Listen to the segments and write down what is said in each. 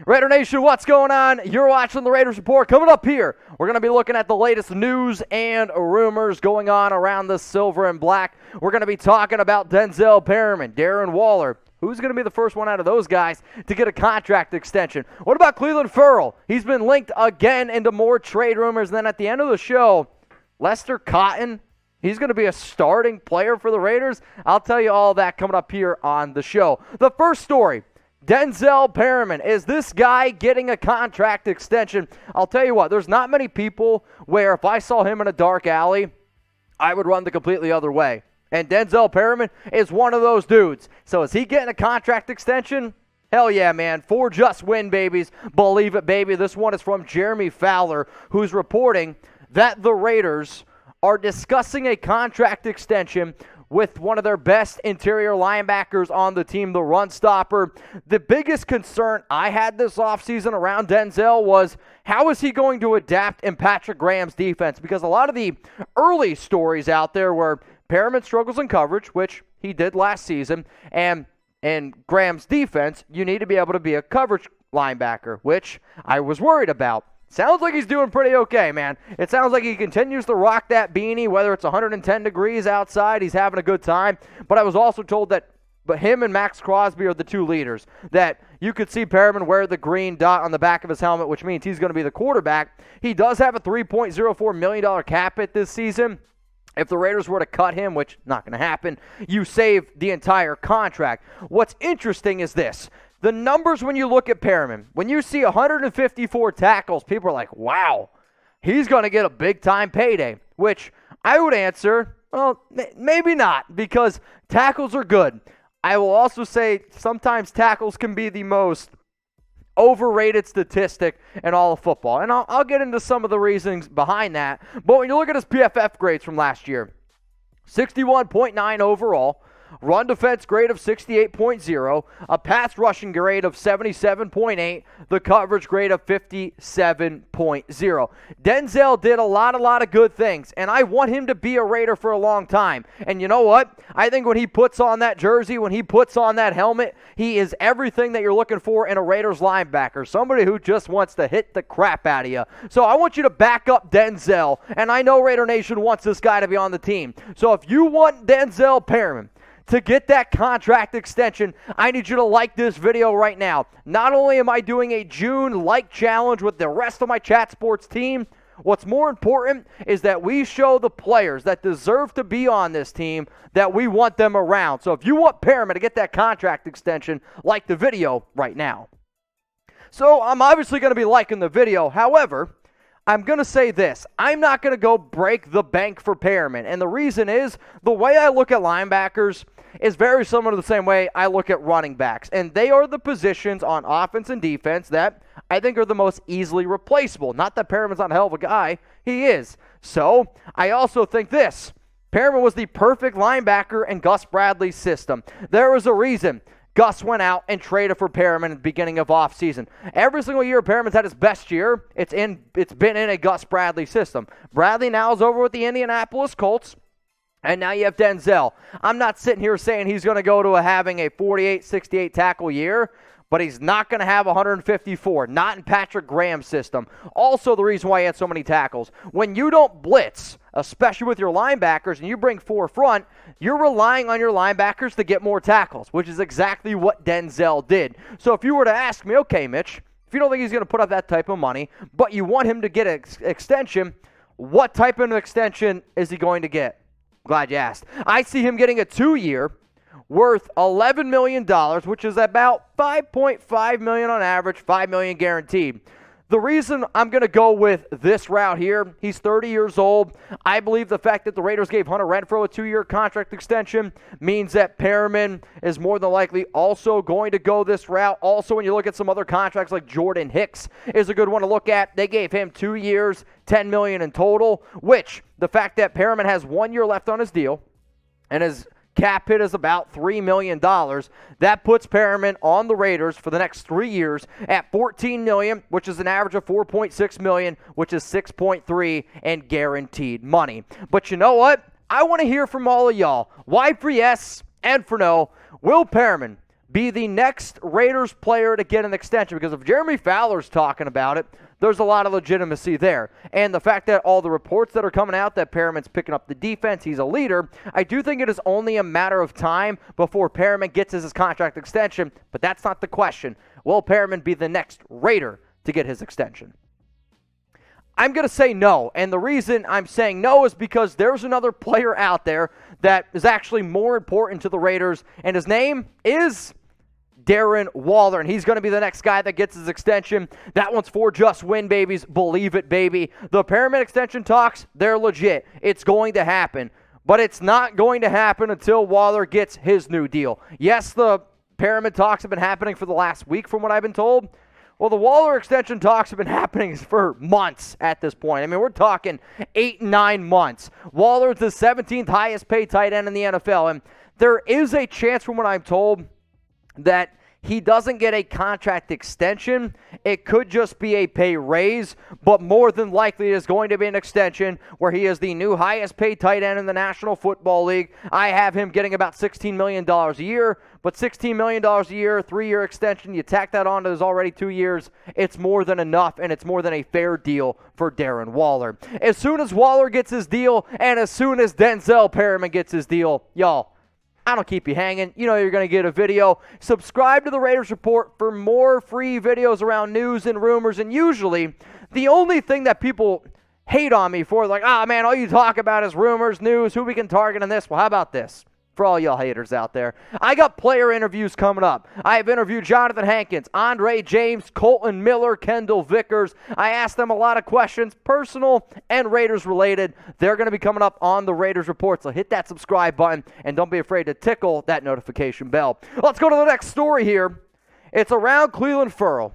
Raider Nation, what's going on? You're watching the Raiders Report. Coming up here, we're going to be looking at the latest news and rumors going on around the silver and black. We're going to be talking about Denzel Perryman, Darren Waller. Who's going to be the first one out of those guys to get a contract extension? What about Clelin Ferrell? He's been linked again into more trade rumors. And then at the end of the show, Lester Cotton, he's going to be a starting player for the Raiders. I'll tell you all that coming up here on the show. The first story, Denzel Perryman. Is this guy getting a contract extension? I'll tell you what, there's not many people where if I saw him in a dark alley, I would run the completely other way. And Denzel Perryman is one of those dudes. So is he getting a contract extension? Hell yeah, man. For just win, babies. Believe it, baby. This one is from Jeremy Fowler, who's reporting that the Raiders are discussing a contract extension with one of their best interior linebackers on the team, the run stopper. The biggest concern I had this offseason around Denzel was how is he going to adapt in Patrick Graham's defense? Because a lot of the early stories out there were Perryman struggles in coverage, which he did last season, and in Graham's defense, you need to be able to be a coverage linebacker, which I was worried about. Sounds like he's doing pretty okay, man. It sounds like he continues to rock that beanie, whether it's 110 degrees outside, he's having a good time. But I was also told that him and Max Crosby are the two leaders, that you could see Perryman wear the green dot on the back of his helmet, which means he's going to be the quarterback. He does have a $3.04 million cap hit this season. If the Raiders were to cut him, which not going to happen, you save the entire contract. What's interesting is this. The numbers when you look at Perryman, when you see 154 tackles, people are like, wow, he's going to get a big-time payday, which I would answer, well, maybe not, because tackles are good. I will also say sometimes tackles can be the most overrated statistic in all of football, and I'll get into some of the reasons behind that. But when you look at his PFF grades from last year, 61.9 overall, run defense grade of 68.0, a pass rushing grade of 77.8, the coverage grade of 57.0. Denzel did a lot of good things, and I want him to be a Raider for a long time. And you know what? I think when he puts on that jersey, when he puts on that helmet, he is everything that you're looking for in a Raiders linebacker, somebody who just wants to hit the crap out of you. So I want you to back up Denzel, and I know Raider Nation wants this guy to be on the team. So if you want Denzel Perryman to get that contract extension, I need you to like this video right now. Not only am I doing a June like challenge with the rest of my Chat Sports team, what's more important is that we show the players that deserve to be on this team that we want them around. So if you want Perryman to get that contract extension, like the video right now. So I'm obviously going to be liking the video. However, I'm going to say this. I'm not going to go break the bank for Perryman. And the reason is the way I look at linebackers is very similar to the same way I look at running backs. And they are the positions on offense and defense that I think are the most easily replaceable. Not that Perryman's not a hell of a guy. He is. So I also think this. Perryman was the perfect linebacker in Gus Bradley's system. There was a reason Gus went out and traded for Perryman at the beginning of offseason. Every single year Perryman's had his best year, it's been in a Gus Bradley system. Bradley now is over with the Indianapolis Colts, and now you have Denzel. I'm not sitting here saying he's going to go to having a 48, 68 tackle year, but he's not going to have 154, not in Patrick Graham's system. Also the reason why he had so many tackles. When you don't blitz, especially with your linebackers, and you bring four front, you're relying on your linebackers to get more tackles, which is exactly what Denzel did. So if you were to ask me, okay, Mitch, if you don't think he's going to put up that type of money, but you want him to get an extension, what type of extension is he going to get? Glad you asked. I see him getting a 2-year worth $11 million, which is about $5.5 million on average, $5 million guaranteed. The reason I'm going to go with this route here, he's 30 years old. I believe the fact that the Raiders gave Hunter Renfrow a 2-year contract extension means that Perryman is more than likely also going to go this route. Also, when you look at some other contracts like Jordan Hicks is a good one to look at. They gave him 2 years, $10 million in total, which the fact that Perryman has 1 year left on his deal and his cap hit is about $3 million. That puts Perryman on the Raiders for the next 3 years at $14 million, which is an average of $4.6 million, which is $6.3 in guaranteed money. But you know what? I want to hear from all of y'all. Why for yes and for no. Will Perryman be the next Raiders player to get an extension? Because if Jeremy Fowler's talking about it, there's a lot of legitimacy there. And the fact that all the reports that are coming out that Perriman's picking up the defense, he's a leader, I do think it is only a matter of time before Perriman gets his contract extension, but that's not the question. Will Perriman be the next Raider to get his extension? I'm going to say no, and the reason I'm saying no is because there's another player out there that is actually more important to the Raiders, and his name is Darren Waller, and he's going to be the next guy that gets his extension. That one's for just win, babies. Believe it, baby. The Perriman extension talks, they're legit. It's going to happen, but it's not going to happen until Waller gets his new deal. Yes, the Perriman talks have been happening for the last week from what I've been told. Well, the Waller extension talks have been happening for months at this point. I mean, we're talking 8, 9 months. Waller's the 17th highest paid tight end in the NFL, and there is a chance, from what I'm told, that he doesn't get a contract extension. It could just be a pay raise, but more than likely it is going to be an extension where he is the new highest paid tight end in the National Football League. I have him getting about $16 million a year, but $16 million a year, 3-year extension, you tack that on to his already 2 years, it's more than enough, and it's more than a fair deal for Darren Waller. As soon as Waller gets his deal, and as soon as Denzel Perryman gets his deal, y'all, I don't keep you hanging. You know you're going to get a video. Subscribe to the Raiders Report for more free videos around news and rumors. And usually, the only thing that people hate on me for, like, man, all you talk about is rumors, news, who we can target in this. Well, how about this? For all y'all haters out there, I got player interviews coming up. I have interviewed Jonathan Hankins, Andre James, Colton Miller, Kendall Vickers. I asked them a lot of questions, personal and Raiders related. They're going to be coming up on the Raiders Report, so hit that subscribe button and don't be afraid to tickle that notification bell. Let's go to the next story here. It's around Clelin Ferrell.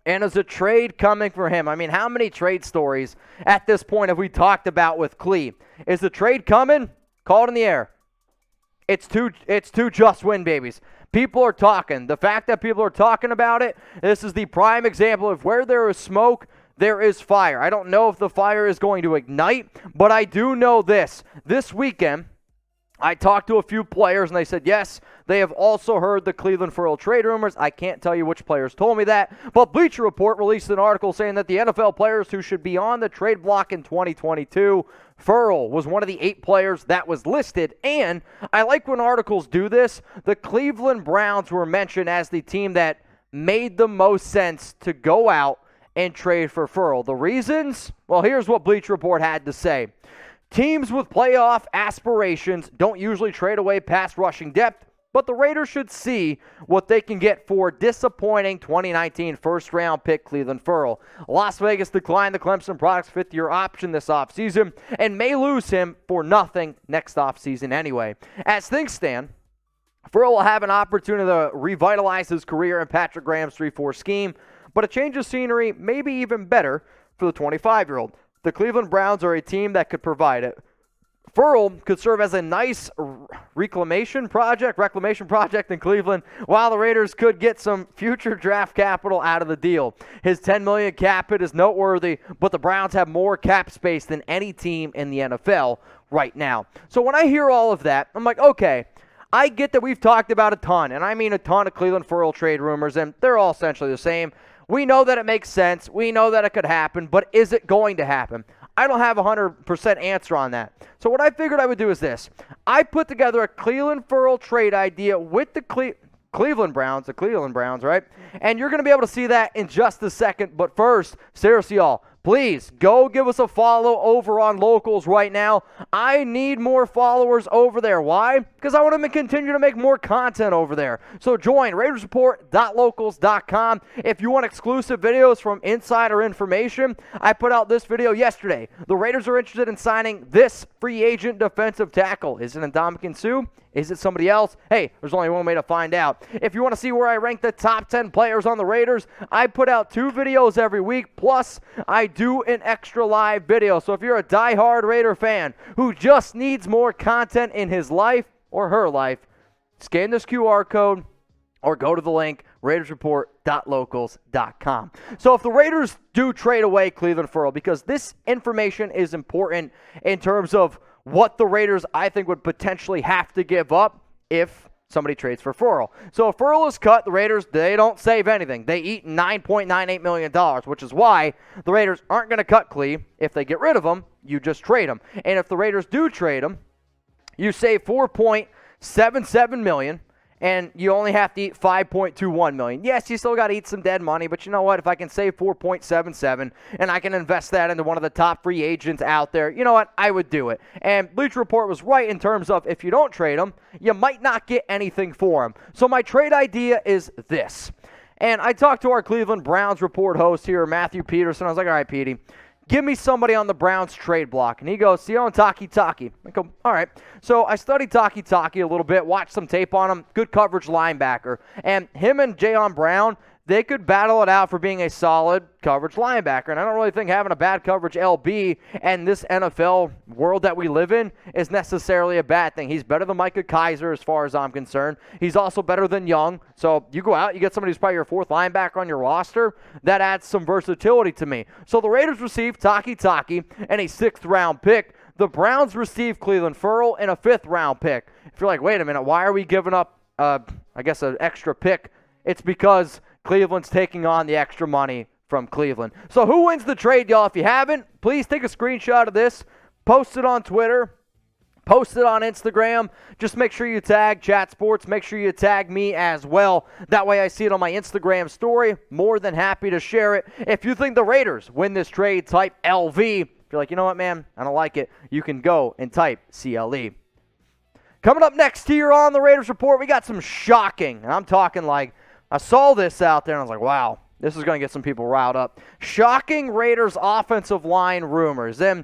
And is a trade coming for him? I mean, how many trade stories at this point have we talked about with Cle? Is the trade coming? Call it in the air. It's two just win, babies. People are talking. The fact that people are talking about it, this is the prime example of where there is smoke, there is fire. I don't know if the fire is going to ignite, but I do know this. This weekend, I talked to a few players, and they said, yes, they have also heard the Clelin Ferrell trade rumors. I can't tell you which players told me that, but Bleacher Report released an article saying that the NFL players who should be on the trade block in 2022, Ferrell was one of the 8 players that was listed, and I like when articles do this. The Cleveland Browns were mentioned as the team that made the most sense to go out and trade for Ferrell. The reasons? Well, here's what Bleacher Report had to say. Teams with playoff aspirations don't usually trade away pass rushing depth, but the Raiders should see what they can get for disappointing 2019 first-round pick Clelin Ferrell. Las Vegas declined the Clemson Products 5th-year option this offseason and may lose him for nothing next offseason anyway. As things stand, Ferrell will have an opportunity to revitalize his career in Patrick Graham's 3-4 scheme, but a change of scenery may be even better for the 25-year-old. The Cleveland Browns are a team that could provide it. Ferrell could serve as a nice reclamation project in Cleveland, while the Raiders could get some future draft capital out of the deal. His $10 million cap hit is noteworthy, but the Browns have more cap space than any team in the NFL right now. So when I hear all of that, I'm like, okay, I get that we've talked about a ton, and I mean a ton of Clelin Ferrell trade rumors, and they're all essentially the same. We know that it makes sense. We know that it could happen, but is it going to happen? I don't have a 100% answer on that. So what I figured I would do is this. I put together a Clelin Ferrell trade idea with the Cleveland Browns, right? And you're going to be able to see that in just a second. But first, seriously, y'all, please go give us a follow over on Locals right now. I need more followers over there. Why? Because I want to continue to make more content over there. So join RaidersReport.locals.com. If you want exclusive videos from insider information, I put out this video yesterday. The Raiders are interested in signing this free agent defensive tackle. Is it Ndamukong Suh? Is it somebody else? Hey, there's only one way to find out. If you want to see where I rank the top 10 players on the Raiders, I put out 2 videos every week, plus I do an extra live video. So if you're a diehard Raider fan who just needs more content in his life or her life, scan this QR code or go to the link, RaidersReport.locals.com. So if the Raiders do trade away Clelin Ferrell, because this information is important in terms of what the Raiders, I think, would potentially have to give up if somebody trades for Ferrell. So if Ferrell is cut, the Raiders, they don't save anything. They eat $9.98 million, which is why the Raiders aren't going to cut Clee. If they get rid of him, you just trade him. And if the Raiders do trade him, you save $4.77 million, and you only have to eat $5.21 million. Yes, you still got to eat some dead money, but you know what? If I can save $4.77 and I can invest that into one of the top free agents out there, you know what? I would do it. And Bleacher Report was right in terms of if you don't trade him, you might not get anything for him. So my trade idea is this. And I talked to our Cleveland Browns report host here, Matthew Peterson. I was like, all right, Petey, give me somebody on the Browns trade block. And he goes, Sion Takitaki. I go, all right. So I studied Takitaki a little bit, watched some tape on him, good coverage linebacker. And him and Jayon Brown, they could battle it out for being a solid coverage linebacker. And I don't really think having a bad coverage LB and this NFL world that we live in is necessarily a bad thing. He's better than Micah Kiser as far as I'm concerned. He's also better than Young. So you go out, you get somebody who's probably your fourth linebacker on your roster. That adds some versatility to me. So the Raiders received Takitaki and a 6th-round pick. The Browns received Clelin Ferrell and a 5th-round pick. If you're like, wait a minute, why are we giving up, I guess, an extra pick? It's because Cleveland's taking on the extra money from Cleveland. So who wins the trade, y'all? If you haven't, please take a screenshot of this, post it on Twitter, post it on Instagram. Just make sure you tag Chat Sports. Make sure you tag me as well. That way I see it on my Instagram story. More than happy to share it. If you think the Raiders win this trade, type LV. If you're like, you know what, man, I don't like it, you can go and type CLE. Coming up next here on the Raiders Report, we got some shocking, and I'm talking like, I saw this out there, and I was like, wow, this is going to get some people riled up. Shocking Raiders offensive line rumors. And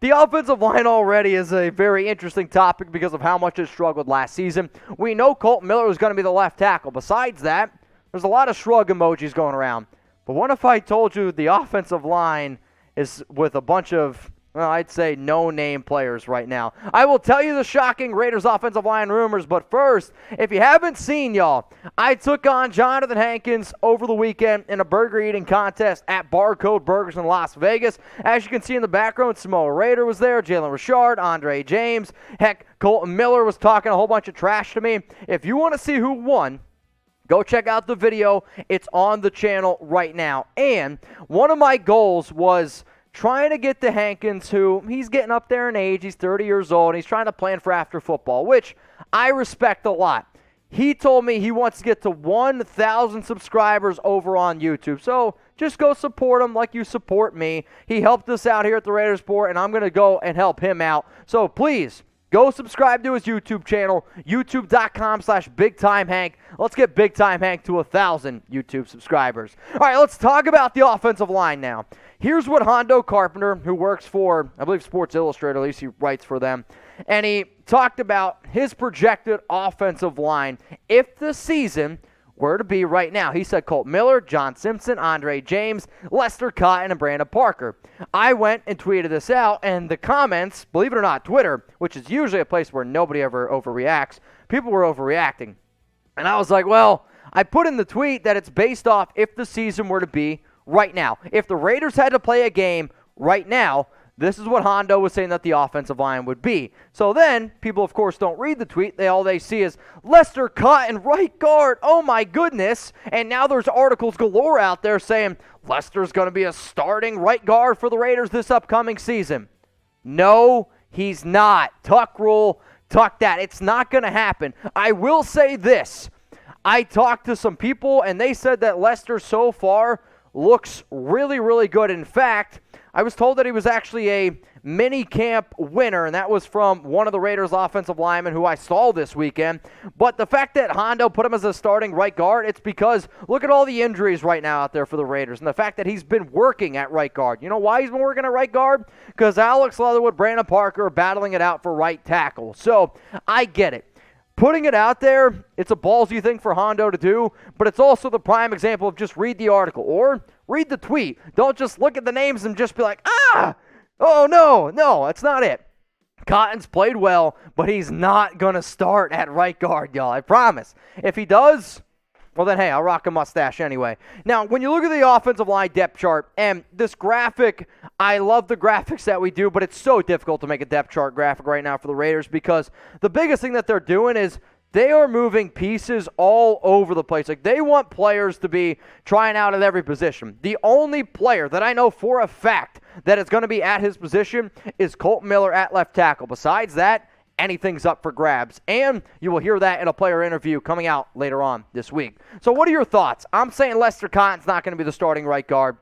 the offensive line already is a very interesting topic because of how much it struggled last season. We know Colton Miller was going to be the left tackle. Besides that, there's a lot of shrug emojis going around. But what if I told you the offensive line is with a bunch of, well, I'd say no-name players right now? I will tell you the shocking Raiders offensive line rumors, but first, if you haven't seen, y'all, I took on Jonathan Hankins over the weekend in a burger eating contest at Barcode Burgers in Las Vegas. As you can see in the background, Samoa Raider was there, Jalen Richard, Andre James, heck, Colton Miller was talking a whole bunch of trash to me. If you want to see who won, go check out the video. It's on the channel right now. And one of my goals was trying to get to Hankins, who he's getting up there in age. He's 30 years old, and he's trying to plan for after football, which I respect a lot. He told me he wants to get to 1,000 subscribers over on YouTube. So just go support him like you support me. He helped us out here at the Raiders Report, and I'm going to go and help him out. So please, go subscribe to his YouTube channel, youtube.com/BigTimeHank. Let's get Big Time Hank to 1,000 YouTube subscribers. All right, let's talk about the offensive line now. Here's what Hondo Carpenter, who works for, I believe, Sports Illustrated, at least he writes for them, and he talked about his projected offensive line if the season were to be right now. He said Colt Miller, John Simpson, Andre James, Lester Cotton, and Brandon Parker. I went and tweeted this out, and the comments, believe it or not, Twitter, which is usually a place where nobody ever overreacts, people were overreacting. And I was like, well, I put in the tweet that it's based off if the season were to be right now. If the Raiders had to play a game right now, this is what Hondo was saying that the offensive line would be. So then, people, of course, don't read the tweet. All they see is Lester Cotton, right guard. Oh, my goodness. And now there's articles galore out there saying Lester's going to be a starting right guard for the Raiders this upcoming season. No, he's not. Tuck rule, tuck that. It's not going to happen. I will say this. I talked to some people, and they said that Lester so far looks really, really good. In fact, I was told that he was actually a mini camp winner, and that was from one of the Raiders offensive linemen who I saw this weekend. But the fact that Hondo put him as a starting right guard, it's because look at all the injuries right now out there for the Raiders, and the fact that he's been working at right guard. You know why he's been working at right guard? Because Alex Leatherwood, Brandon Parker are battling it out for right tackle. So I get it. Putting it out there, it's a ballsy thing for Hondo to do, but it's also the prime example of just read the article or read the tweet. Don't just look at the names and just be like, oh, no, that's not it. Cotton's played well, but he's not going to start at right guard, y'all. I promise. If he does, well then, hey, I'll rock a mustache anyway. Now, when you look at the offensive line depth chart, and this graphic, I love the graphics that we do, but it's so difficult to make a depth chart graphic right now for the Raiders because the biggest thing that they're doing is They are moving pieces all over the place. Like, they want players to be trying out at every position. The only player that I know for a fact that is going to be at his position is Colton Miller at left tackle. Besides that, anything's up for grabs. And you will hear that in a player interview coming out later on this week. So what are your thoughts? I'm saying Lester Cotton's not going to be the starting right guard.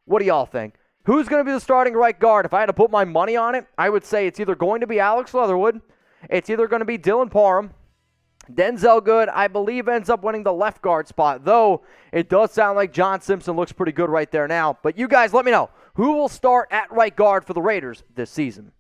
What do y'all think? Who's going to be the starting right guard? If I had to put my money on it, I would say it's either going to be Alex Leatherwood, it's either going to be Dylan Parham. Denzel Good, I believe, ends up winning the left guard spot, though it does sound like John Simpson looks pretty good right there now. But you guys let me know, who will start at right guard for the Raiders this season?